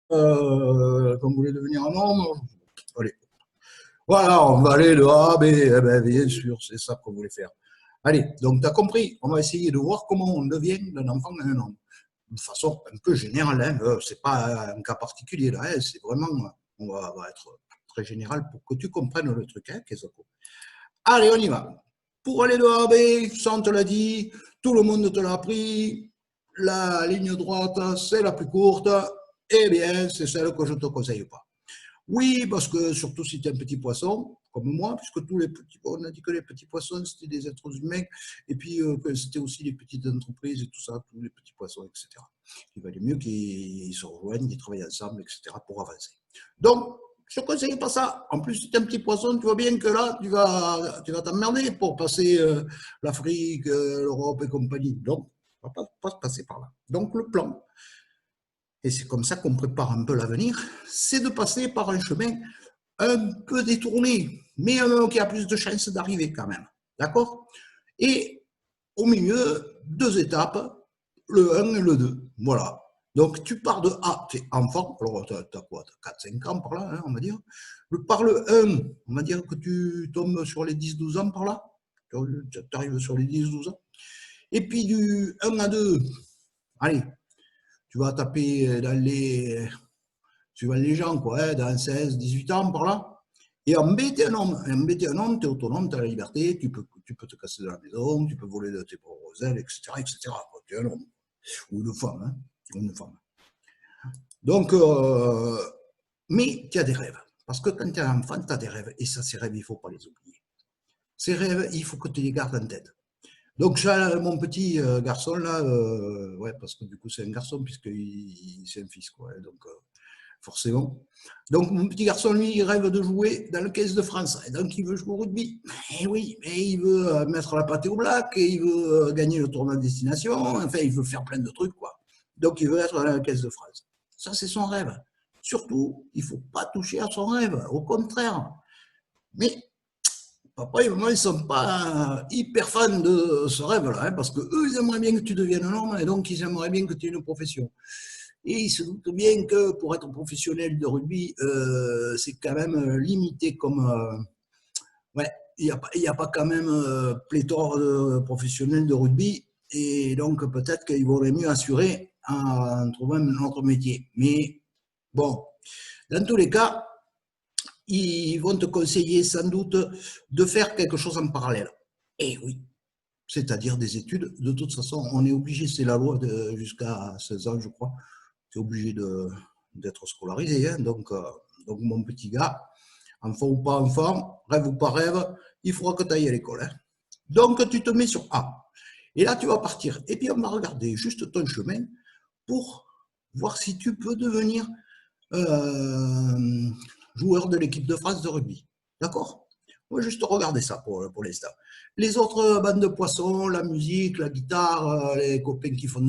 Comme vous voulez devenir un homme, allez. Voilà, on va aller de A à B. Eh ben, bien sûr, c'est ça qu'on voulait faire. Allez, donc tu as compris, on va essayer de voir comment on devient d'un enfant à un homme. De façon un peu générale, hein, c'est pas un cas particulier là, hein, c'est vraiment, on va être très général pour que tu comprennes le truc. Hein, allez, on y va. Pour aller de A à B, ça on te l'a dit, tout le monde te l'a appris, la ligne droite, c'est la plus courte, eh bien, c'est celle que je ne te conseille pas. Oui, parce que surtout si tu es un petit poisson, comme moi, puisque tous les petits, on a dit que les petits poissons, c'était des êtres humains, et puis que c'était aussi les petites entreprises et tout ça, tous les petits poissons, etc. Il valait mieux qu'ils se rejoignent, qu'ils travaillent ensemble, etc., pour avancer. Donc, je ne conseille pas ça. En plus, si tu es un petit poisson, tu vois bien que là, tu vas t'emmerder pour passer l'Afrique, l'Europe et compagnie. Donc, on ne va pas passer par là. Donc, le plan, et c'est comme ça qu'on prépare un peu l'avenir, c'est de passer par un chemin un peu détourné, mais qui a plus de chances d'arriver quand même. D'accord? Et au milieu, deux étapes, le 1 et le 2. Voilà. Donc tu pars de A, tu es enfant, alors tu as quoi? 4-5 ans par là, hein, on va dire. Par le 1, on va dire que tu tombes sur les 10-12 ans par là. Tu arrives sur les 10-12 ans. Et puis du 1 à 2, allez, tu vas taper dans les suivant les gens, quoi, hein, dans 16, 18 ans par là. Et embêter un homme. Embêter un homme, tu es autonome, tu as la liberté, tu peux te casser de la maison, tu peux voler de tes propres ailes, etc. etc. Tu es un homme. Ou une femme. Hein, ou une femme. Donc, mais tu as des rêves. Parce que quand tu es un enfant, tu as des rêves. Et ça, ces rêves, il ne faut pas les oublier. Ces rêves, il faut que tu les gardes en tête. Donc, mon petit garçon, là, ouais, parce que du coup, c'est un garçon, puisque c'est un fils, quoi. Donc, forcément. Donc, mon petit garçon, lui, il rêve de jouer dans le 15 de France. Et donc, il veut jouer au rugby. Et oui, mais il veut mettre la pâtée au black, et il veut gagner le tournoi de destination. Enfin, il veut faire plein de trucs, quoi. Donc, il veut être dans le 15 de France. Ça, c'est son rêve. Surtout, il ne faut pas toucher à son rêve. Au contraire. Mais papa et maman, ils ne sont pas hyper fans de ce rêve-là, hein, parce qu'eux, ils aimeraient bien que tu deviennes un homme, et donc ils aimeraient bien que tu aies une profession. Et ils se doutent bien que pour être professionnel de rugby, c'est quand même limité comme. Ouais, il y a pas quand même pléthore de professionnels de rugby. Et donc peut-être qu'il vaudrait mieux assurer en trouvant un autre métier. Mais bon, dans tous les cas, ils vont te conseiller sans doute de faire quelque chose en parallèle. Et oui, c'est-à-dire des études. De toute façon, on est obligé, c'est la loi jusqu'à 16 ans, je crois. Tu es obligé d'être scolarisé. Hein. Donc, mon petit gars, enfant ou pas enfant, rêve ou pas rêve, il faudra que tu ailles à l'école. Hein. Donc, tu te mets sur A. Et là, tu vas partir. Et puis, on va regarder juste ton chemin pour voir si tu peux devenir euh, joueur de l'équipe de France de rugby. D'accord? On va juste regarder ça pour l'instant. Les autres bandes de poissons, la musique, la guitare, les copains qui font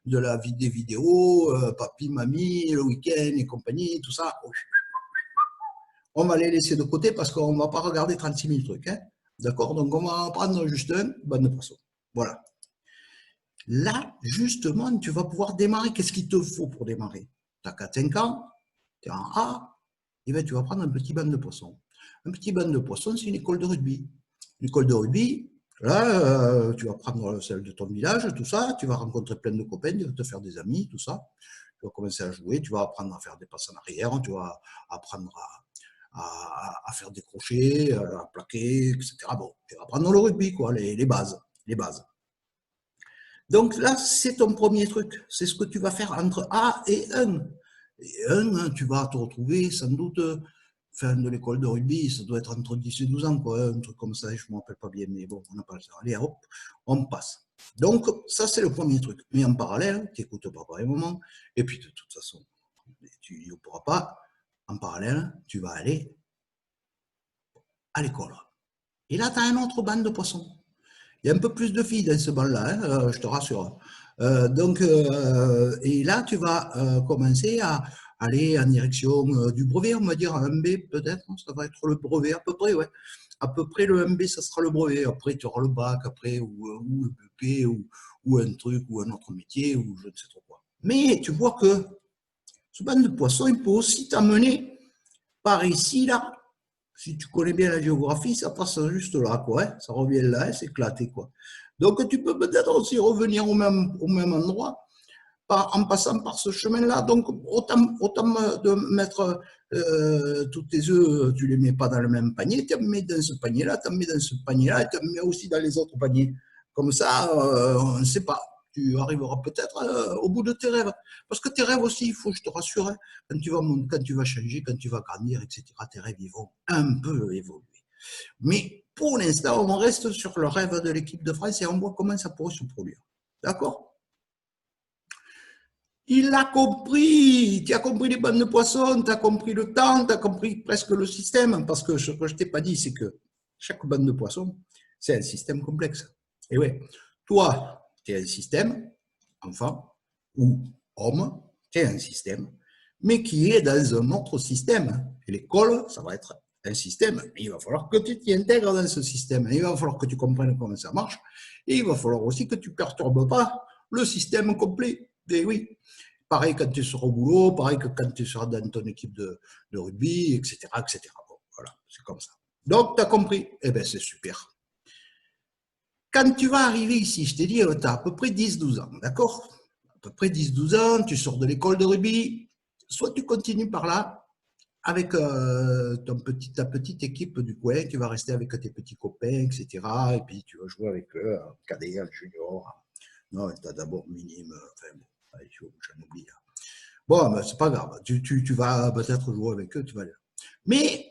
des vidéos, papy, mamie, le week-end et compagnie, tout ça, on va les laisser de côté parce qu'on ne va pas regarder 36 000 trucs. Hein. D'accord? Donc, on va prendre juste un bande de poissons. Voilà. Là, justement, tu vas pouvoir démarrer. Qu'est-ce qu'il te faut pour démarrer? Tu as 4-5 ans, tu es en A, et bien tu vas prendre un petit banc de poissons. Un petit banc de poissons, c'est une école de rugby. Une école de rugby, là, tu vas prendre celle de ton village, tout ça, tu vas rencontrer plein de copains, tu vas te faire des amis, tout ça. Tu vas commencer à jouer, tu vas apprendre à faire des passes en arrière, tu vas apprendre à faire des crochets, à plaquer, etc. Bon, tu vas apprendre le rugby, quoi, les bases. Les bases. Donc là, c'est ton premier truc. C'est ce que tu vas faire entre A et 1. Et 1, tu vas te retrouver sans doute fin de l'école de rugby, ça doit être entre 10 et 12 ans, quoi, un truc comme ça, je ne me rappelle pas bien, mais bon, on n'a pas le temps. Allez, hop, on passe. Donc, ça, c'est le premier truc. Mais en parallèle, tu écoutes papa et maman, et puis de toute façon, tu ne pourras pas, en parallèle, tu vas aller à l'école. Et là, tu as un autre banc de poissons. Il y a un peu plus de filles dans ce banc-là, hein, je te rassure. Et là, tu vas commencer à aller en direction du brevet, on va dire, un B peut-être, ça va être le brevet à peu près, ouais. À peu près le MB, ça sera le brevet. Après, tu auras le bac, après, ou le BP, ou un truc, ou un autre métier, ou je ne sais trop quoi. Mais tu vois que Ce banc de poissons, il peut aussi t'amener par ici, là. Si tu connais bien la géographie, ça passe juste là, quoi. Hein. Ça revient là, c'est éclaté, quoi. Donc, tu peux peut-être aussi revenir au même endroit en passant par ce chemin-là. Donc, autant de mettre tous tes œufs, tu ne les mets pas dans le même panier, tu en mets dans ce panier-là, tu en mets dans ce panier-là, et tu en mets aussi dans les autres paniers. Comme ça, on ne sait pas. Tu arriveras peut-être au bout de tes rêves. Parce que tes rêves aussi, il faut que je te rassure, hein, quand tu vas changer, quand tu vas grandir, etc., tes rêves, ils vont un peu évoluer. Mais pour l'instant, on reste sur le rêve de l'équipe de France et on voit comment ça pourrait se produire. D'accord? Il a compris, tu as compris les bandes de poissons, tu as compris le temps, tu as compris presque le système, parce que ce que je ne t'ai pas dit, c'est que chaque bande de poissons, c'est un système complexe. Et oui, toi, tu es un système, enfant, ou homme, tu es un système, mais qui est dans un autre système. Et l'école, ça va être un système. Il va falloir que tu t'y intègres dans ce système. Il va falloir que tu comprennes comment ça marche. Et il va falloir aussi que tu ne perturbes pas le système complet. Et oui, pareil quand tu seras au boulot, pareil que quand tu seras dans ton équipe de rugby, etc. etc. Bon, voilà, c'est comme ça. Donc, tu as compris. Eh bien, c'est super. Quand tu vas arriver ici, je t'ai dit, tu as à peu près 10-12 ans, d'accord? À peu près 10-12 ans, tu sors de l'école de rugby, soit tu continues par là, avec ta petite équipe du coin, tu vas rester avec tes petits copains, etc. Et puis tu vas jouer avec eux, en cadet, en junior. Non, tu as d'abord minime, enfin bon, j'en oublie. Bon, ben, c'est pas grave, tu vas peut-être jouer avec eux, tu vas aller. Mais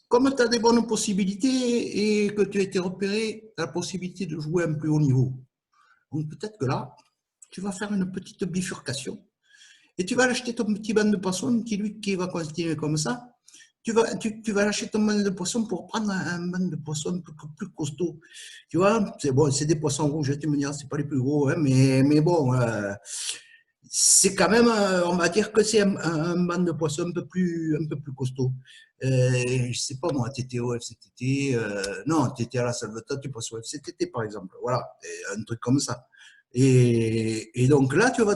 comme tu as des bonnes possibilités et que tu as été repéré, tu as la possibilité de jouer à un plus haut niveau. Donc peut-être que là, tu vas faire une petite bifurcation et tu vas acheter ton petit banc de poisson qui va continuer comme ça. Tu vas acheter ton banc de poisson pour prendre un banc de poisson un peu plus costaud. Tu vois, c'est bon, c'est des poissons rouges, tu me diras, c'est pas les plus gros, hein, mais bon, c'est quand même, on va dire que c'est un banc de poisson un peu plus costaud. Je sais pas moi, tu étais au FCTT, non, tu étais à la Salvetat, tu passes au FCTT par exemple, voilà, un truc comme ça. Et donc là, tu vas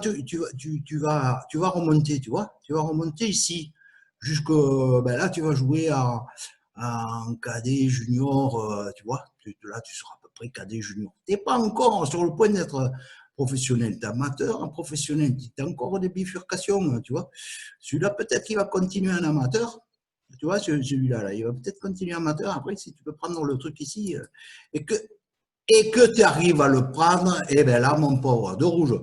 remonter, tu vois, tu vas remonter ici, jusque, ben là, tu vas jouer en cadet junior, tu vois, là, tu seras à peu près cadet junior. Tu n'es pas encore sur le point d'être professionnel, tu es amateur, un professionnel, tu as encore des bifurcations, tu vois. Celui-là, peut-être qu'il va continuer en amateur, tu vois, celui-là, là, il va peut-être continuer en amateur. Après, si tu peux prendre le truc ici et que, et que tu arrives à le prendre, et bien là, mon pauvre, de rouge,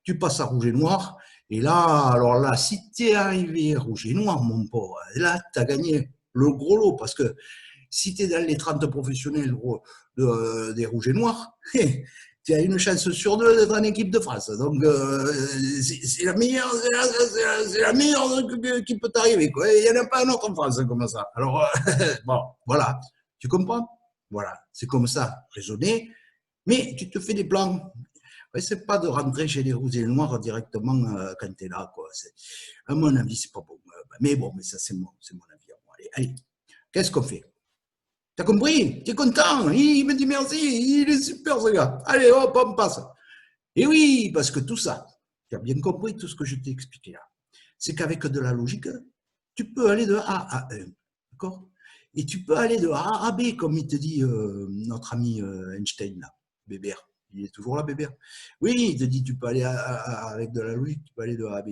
tu passes à rouge et noir. Et là, alors là, si tu es arrivé rouge et noir, mon pauvre, là, tu as gagné le gros lot parce que si tu es dans les 30 professionnels des rouges et noirs, tu as une chance sur deux d'être en équipe de France. Donc, c'est la meilleure, la meilleure qui peut t'arriver. Il n'y en a pas un autre en France comme ça. Alors, bon, voilà. Tu comprends? Voilà. C'est comme ça, raisonner. Mais tu te fais des plans. Ouais, c'est pas de rentrer chez les rouges et les noirs directement quand tu es là. Quoi. À mon avis, c'est pas bon. Mais bon, mais ça, c'est mon avis. Allez, allez. Qu'est-ce qu'on fait? T'as compris? T'es content? Il me dit merci, il est super ce gars. Allez, hop, on passe. Et oui, parce que tout ça, tu as bien compris tout ce que je t'ai expliqué là. C'est qu'avec de la logique, tu peux aller de A à 1. D'accord? Et tu peux aller de A à B, comme il te dit notre ami Einstein là, Bébert. Il est toujours là, Bébert. Oui, il te dit tu peux aller avec de la logique, tu peux aller de A à B.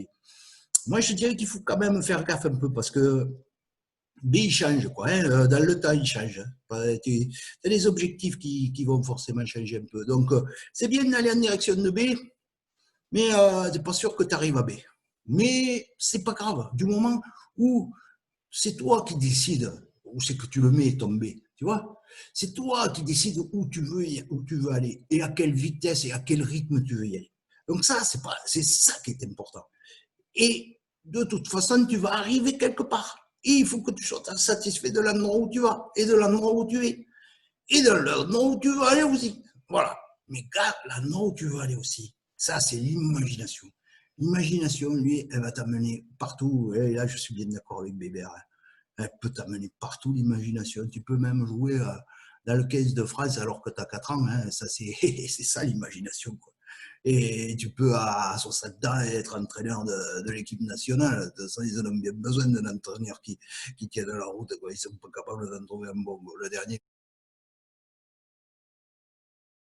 Moi, je dirais qu'il faut quand même faire gaffe un peu parce que B, il change, quoi. Hein, dans le temps, il change. Tu as des objectifs qui vont forcément changer un peu. Donc, c'est bien d'aller en direction de B, mais tu n'es pas sûr que tu arrives à B. Mais c'est pas grave, du moment où c'est toi qui décides où c'est que tu le mets, ton B. Tu vois? C'est toi qui décides où tu veux aller et à quelle vitesse et à quel rythme tu veux y aller. Donc, c'est ça qui est important. Et de toute façon, tu vas arriver quelque part. Et il faut que tu sois satisfait de l'endroit où tu vas et de l'endroit où tu es. Et de l'endroit où tu veux aller aussi. Voilà. Mais garde l'endroit où tu veux aller aussi. Ça, c'est l'imagination. L'imagination, lui, elle va t'amener partout. Et là, je suis bien d'accord avec Bébert. Elle peut t'amener partout, l'imagination. Tu peux même jouer dans le 15 de France alors que tu as 4 ans. Hein. Ça, c'est ça l'imagination. Et tu peux, à 60 ans, être entraîneur de l'équipe nationale. De toute façon, ils en ont bien besoin d'un entraîneur qui tienne la route, quoi. Ils ne sont pas capables d'en trouver un bon. Le dernier